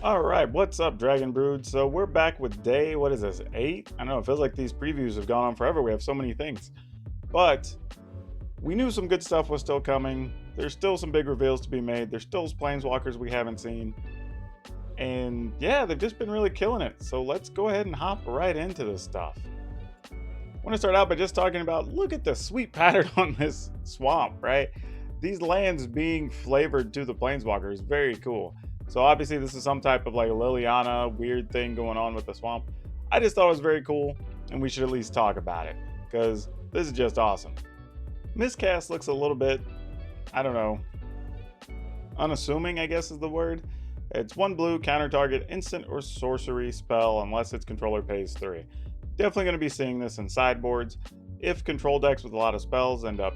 All right, what's up, Dragon Brood? So we're back with day, what is this, 8? I don't know, it feels like these previews have gone on forever. We have so many things. But we knew some good stuff was still coming. There's still some big reveals to be made. There's still planeswalkers we haven't seen. And yeah, they've just been really killing it. So let's go ahead and hop right into this stuff. I want to start out by just talking about, look at the sweet pattern on this swamp, right? These lands being flavored to the planeswalker is very cool. So obviously this is some type of like Liliana weird thing going on with the swamp. I just thought it was very cool and we should at least talk about it because this is just awesome. Miscast looks a little bit, I don't know, unassuming I guess is the word. It's 1 blue, counter target instant or sorcery spell unless its controller pays 3. Definitely going to be seeing this in sideboards. If control decks with a lot of spells end up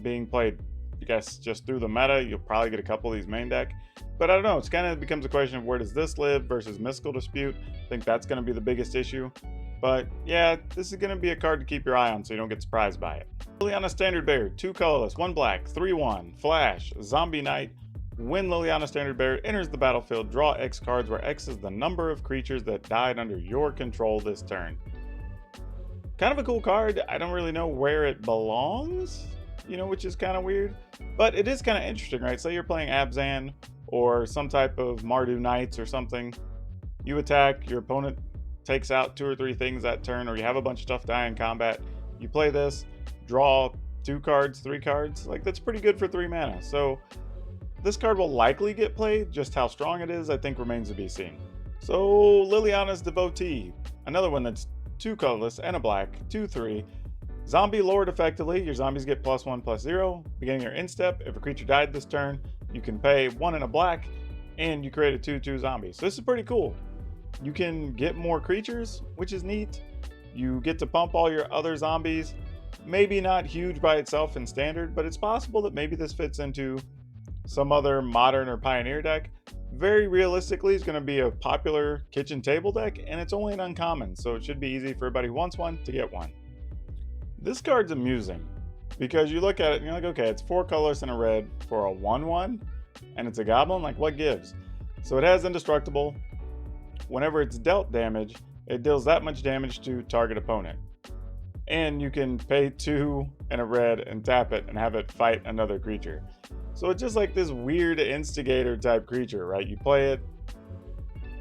being played, I guess, just through the meta, you'll probably get a couple of these main deck. But I don't know, it's kind of becomes a question of where does this live versus Mystical Dispute. I think that's going to be the biggest issue. But yeah, this is going to be a card to keep your eye on so you don't get surprised by it. Liliana Standard Bearer, 2 colorless, 1 black, 3/1, flash, zombie knight. When Liliana Standard Bearer enters the battlefield, draw X cards where X is the number of creatures that died under your control this turn. Kind of a cool card. I don't really know where it belongs, which is kind of weird. But it is kind of interesting, right? Say you're playing Abzan or some type of Mardu Knights or something. You attack, your opponent takes out 2 or 3 things that turn, or you have a bunch of stuff die in combat. You play this, draw 2 cards, 3 cards. Like, that's pretty good for 3 mana. So this card will likely get played. Just how strong it is, I think, remains to be seen. So Liliana's Devotee, another one that's 2 colorless and a black, 2/3. Zombie Lord effectively. Your zombies get +1/+0. Beginning your instep, if a creature died this turn, you can pay 1 and a black, and you create a 2/2 zombie. So this is pretty cool. You can get more creatures, which is neat. You get to pump all your other zombies. Maybe not huge by itself in standard, but it's possible that maybe this fits into some other modern or pioneer deck. Very realistically, it's going to be a popular kitchen table deck, and it's only an uncommon, so it should be easy for everybody who wants one to get one. This card's amusing because you look at it and you're like, okay, it's 4 colors and a red for a 1/1, and it's a goblin. Like, what gives? So it has indestructible. Whenever it's dealt damage, it deals that much damage to target opponent. And you can pay 2 and a red and tap it and have it fight another creature. So it's just like this weird instigator type creature, right? You play it,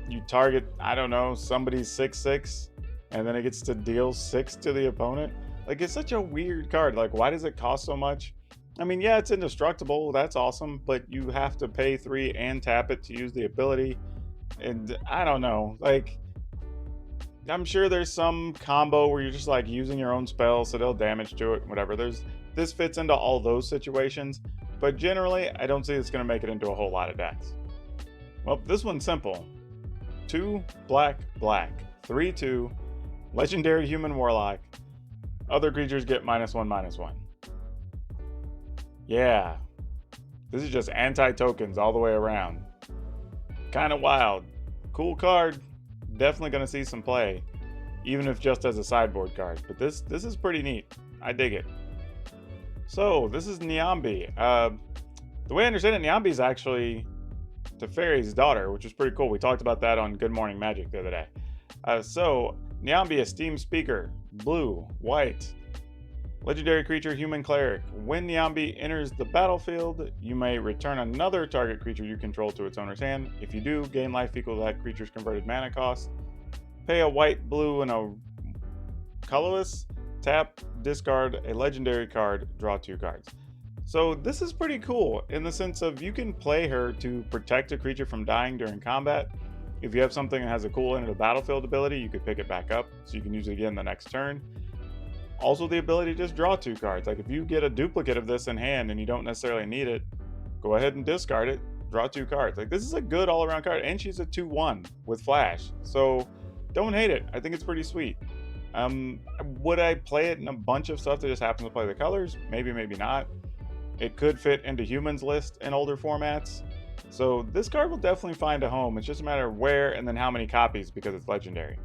you target, I don't know, somebody's 6/6, and then it gets to deal 6 to the opponent. Like, it's such a weird card. Like, why does it cost so much? I mean, yeah, it's indestructible. That's awesome. But you have to pay 3 and tap it to use the ability. And I don't know. Like, I'm sure there's some combo where you're just like using your own spell, so they'll damage to it, whatever. This fits into all those situations. But generally, I don't see it's going to make it into a whole lot of decks. Well, this one's simple. 2 black, black. 3/2. Legendary Human Warlock. Other creatures get -1/-1. Yeah. This is just anti-tokens all the way around. Kind of wild. Cool card. Definitely going to see some play. Even if just as a sideboard card. But this is pretty neat. I dig it. So, this is Nyambi. The way I understand it, Nyambi is actually Teferi's daughter, which is pretty cool. We talked about that on Good Morning Magic the other day. So, Nyambi, Esteemed Speaker, blue, white, legendary creature, human cleric. When Nyambi enters the battlefield, you may return another target creature you control to its owner's hand. If you do, gain life equal to that creature's converted mana cost. Pay a white, blue, and a colorless. Tap, discard a legendary card, draw 2 cards. So this is pretty cool in the sense of you can play her to protect a creature from dying during combat. If you have something that has a cool enter the battlefield ability, you could pick it back up so you can use it again the next turn. Also the ability to just draw 2 cards. Like, if you get a duplicate of this in hand and you don't necessarily need it, go ahead and discard it, draw 2 cards. Like, this is a good all-around card, and she's a 2/1 with flash. So don't hate it. I think it's pretty sweet. Would I play it in a bunch of stuff that just happens to play the colors? Maybe, maybe not. It could fit into humans list in older formats. So this card will definitely find a home. It's just a matter of where and then how many copies because it's legendary.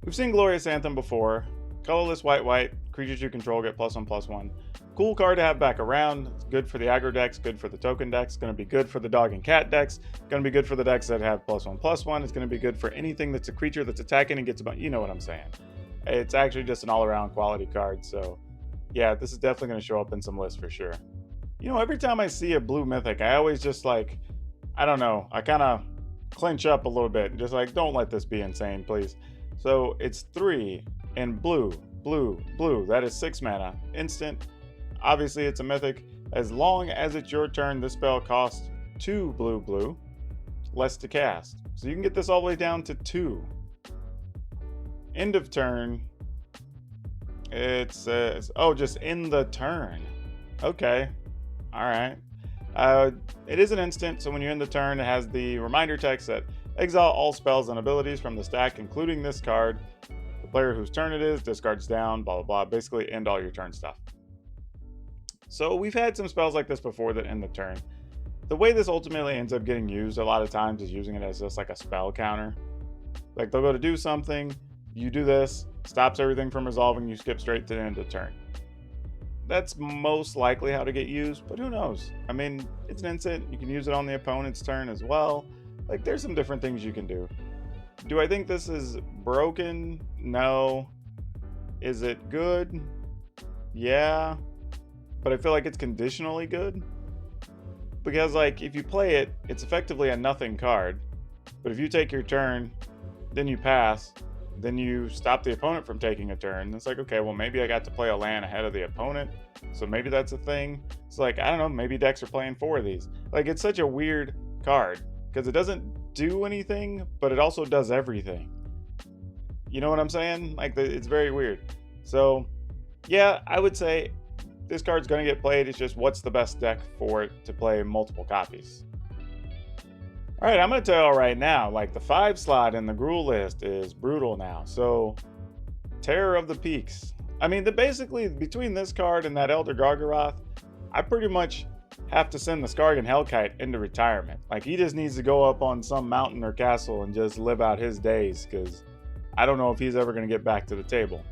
We've seen Glorious Anthem before. Colorless white, white, creatures you control get +1/+1. Cool card to have back around. It's good for the aggro decks, good for the token decks, going to be good for the dog and cat decks, going to be good for the decks that have +1/+1. It's going to be good for anything that's a creature that's attacking and gets about, you know what I'm saying. It's actually just an all-around quality card, so yeah, this is definitely going to show up in some lists for sure. You know, every time I see a blue Mythic, I always just like, I don't know, I kind of clinch up a little bit and just like, don't let this be insane, please. So it's 3 and blue, blue, blue. That is 6 mana, instant. Obviously, it's a Mythic. As long as it's your turn, this spell costs 2 blue, blue, less to cast. So you can get this all the way down to 2. End of turn. It says, oh, just in the turn. Okay. All right. It is an instant, so when you end the turn, it has the reminder text that exile all spells and abilities from the stack, including this card. The player whose turn it is discards down, blah, blah, blah. Basically, end all your turn stuff. So we've had some spells like this before that end the turn. The way this ultimately ends up getting used a lot of times is using it as just like a spell counter. Like they'll go to do something, you do this, stops everything from resolving, you skip straight to the end of the turn. That's most likely how to get used, but who knows? I mean, it's an instant, you can use it on the opponent's turn as well. Like there's some different things you can do. Do I think this is broken? No. Is it good? Yeah. But I feel like it's conditionally good. Because like if you play it, it's effectively a nothing card. But if you take your turn, then you pass, then you stop the opponent from taking a turn. It's like, okay, well maybe I got to play a land ahead of the opponent. So maybe that's a thing. It's like, I don't know, maybe decks are playing 4 of these. Like it's such a weird card because it doesn't do anything, but it also does everything. You know what I'm saying? Like it's very weird. So yeah, I would say this card's going to get played. It's just what's the best deck for it to play multiple copies. All right, I'm going to tell you right now, like the 5 slot in the Gruul list is brutal now. So Terror of the Peaks. I mean, basically between this card and that Elder Gargaroth, I pretty much have to send the Skargan Hellkite into retirement. Like he just needs to go up on some mountain or castle and just live out his days because I don't know if he's ever going to get back to the table.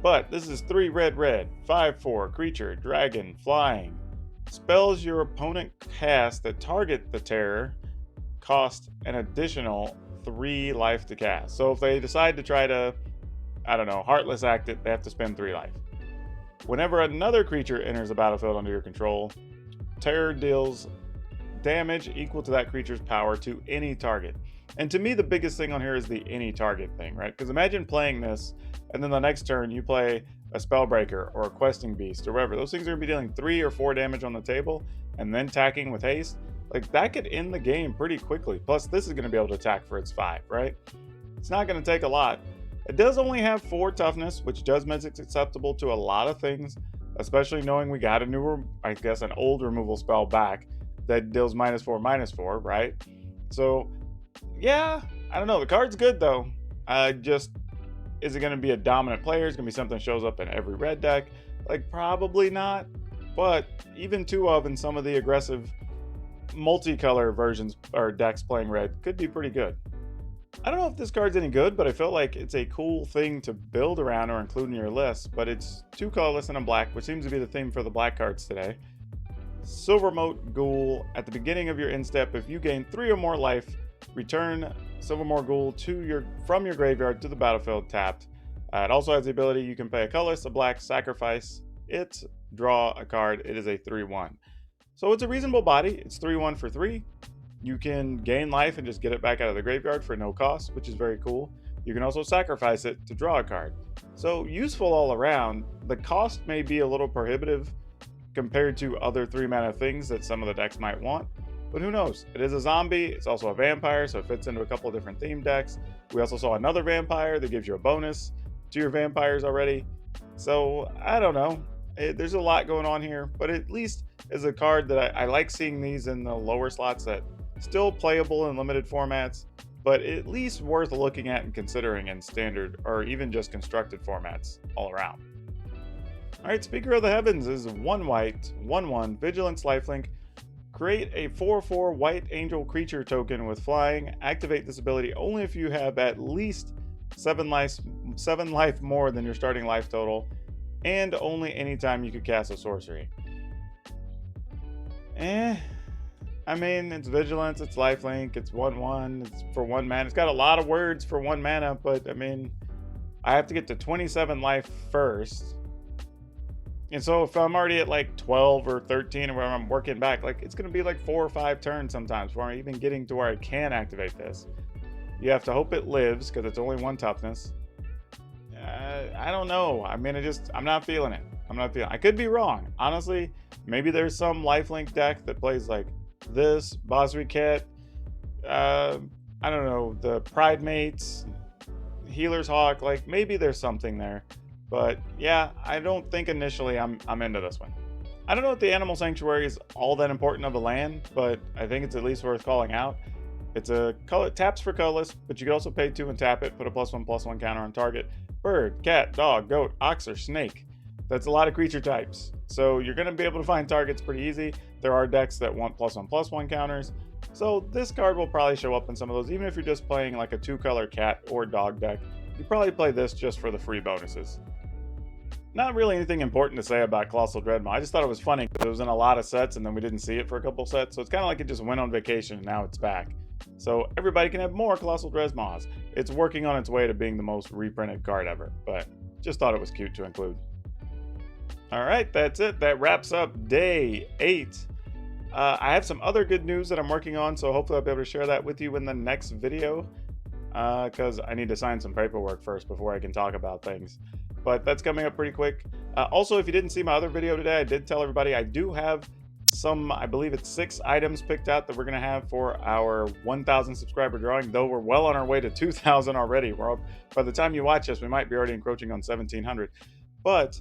But this is 3 red, 5/4 creature, dragon, flying. Spells your opponent cast that target the terror cost an additional 3 life to cast. So if they decide to try to, I don't know, Heartless Act it, they have to spend 3 life. Whenever another creature enters the battlefield under your control, terror deals damage equal to that creature's power to any target. And to me, the biggest thing on here is the any target thing, right? Because imagine playing this, and then the next turn you play a Spellbreaker or a Questing Beast or whatever. Those things are going to be dealing 3 or 4 damage on the table, and then attacking with haste. Like, that could end the game pretty quickly. Plus, this is going to be able to attack for its 5, right? It's not going to take a lot. It does only have 4 toughness, which does make it acceptable to a lot of things, especially knowing we got a newer, I guess, an old removal spell back that deals -4/-4, right? So, yeah, I don't know. The card's good, though. Is it going to be a dominant player? Is it going to be something that shows up in every red deck? Like, probably not. But even 2 of in some of the aggressive multicolor versions or decks playing red could be pretty good. I don't know if this card's any good, but I feel like it's a cool thing to build around or include in your list. But it's 2 colorless and a black, which seems to be the theme for the black cards today. Silvermote Ghoul. At the beginning of your end step, if you gain 3 or more life, return Silvermote Ghoul from your graveyard to the battlefield tapped. It also has the ability you can play a colorless, a black, sacrifice it, draw a card. It is a 3/1. So it's a reasonable body. It's 3/1 for 3. You can gain life and just get it back out of the graveyard for no cost, which is very cool. You can also sacrifice it to draw a card. So useful all around. The cost may be a little prohibitive compared to other 3-mana things that some of the decks might want, but who knows? It is a zombie. It's also a vampire, so it fits into a couple of different theme decks. We also saw another vampire that gives you a bonus to your vampires already. So I don't know. There's a lot going on here, but at least is a card that I like seeing these in the lower slots that still playable in limited formats, but at least worth looking at and considering in standard or even just constructed formats all around. All right, Speaker of the Heavens is 1 white, 1/1, Vigilance lifelink. Create a 4/4 white angel creature token with flying. Activate this ability only if you have at least 7 life more than your starting life total. and only anytime you could cast a sorcery. I mean, it's vigilance, it's lifelink, it's 1/1, it's for 1 mana. It's got a lot of words for 1 mana, but I mean, I have to get to 27 life first. And so if I'm already at like 12 or 13 or whatever, I'm working back, like it's going to be like 4 or 5 turns sometimes before I'm even getting to where I can activate this. You have to hope it lives because it's only 1 toughness. I don't know. I mean, I'm not feeling it. I could be wrong. Honestly, maybe there's some lifelink deck that plays like this, Boswick Cat, I don't know, the Pride Mates, Healer's Hawk, like maybe there's something there. But yeah, I don't think initially I'm into this one. I don't know if the Animal Sanctuary is all that important of a land, but I think it's at least worth calling out. It's a color, taps for colorless, but you can also pay 2 and tap it, put a +1/+1 counter on target. Bird, cat, dog, goat, ox, or snake. That's a lot of creature types. So you're going to be able to find targets pretty easy. There are decks that want +1/+1 counters. So this card will probably show up in some of those. Even if you're just playing like a 2-color cat or dog deck, you probably play this just for the free bonuses. Not really anything important to say about Colossal Grandma. I just thought it was funny because it was in a lot of sets and then we didn't see it for a couple sets. So it's kind of like it just went on vacation and now it's back. So everybody can have more Colossal Grandmas. It's working on its way to being the most reprinted card ever, but just thought it was cute to include. All right, that's it. That wraps up day 8. I have some other good news that I'm working on, so hopefully I'll be able to share that with you in the next video because I need to sign some paperwork first before I can talk about things. But that's coming up pretty quick. Also, if you didn't see my other video today, I did tell everybody I do have some, I believe it's 6 items picked out that we're going to have for our 1,000 subscriber drawing, though we're well on our way to 2,000 already. By the time you watch this, we might be already encroaching on 1,700. But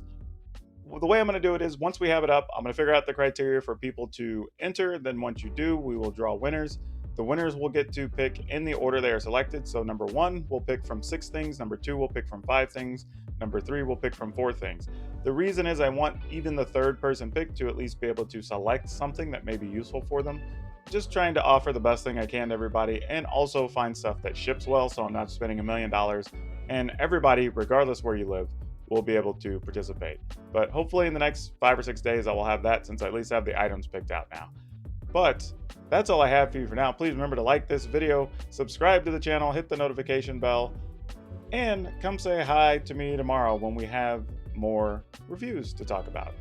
the way I'm going to do it is once we have it up, I'm going to figure out the criteria for people to enter. Then once you do, we will draw winners. The winners will get to pick in the order they are selected. So number 1, we'll pick from 6 things. Number 2, we'll pick from 5 things. Number 3, we'll pick from 4 things. The reason is I want even the 3rd person pick to at least be able to select something that may be useful for them. Just trying to offer the best thing I can to everybody and also find stuff that ships well so I'm not spending $1 million. And everybody, regardless where you live, will be able to participate. But hopefully in the next 5 or 6 days I will have that since I at least have the items picked out now. But that's all I have for you for now. Please remember to like this video, subscribe to the channel, hit the notification bell, and come say hi to me tomorrow when we have more reviews to talk about.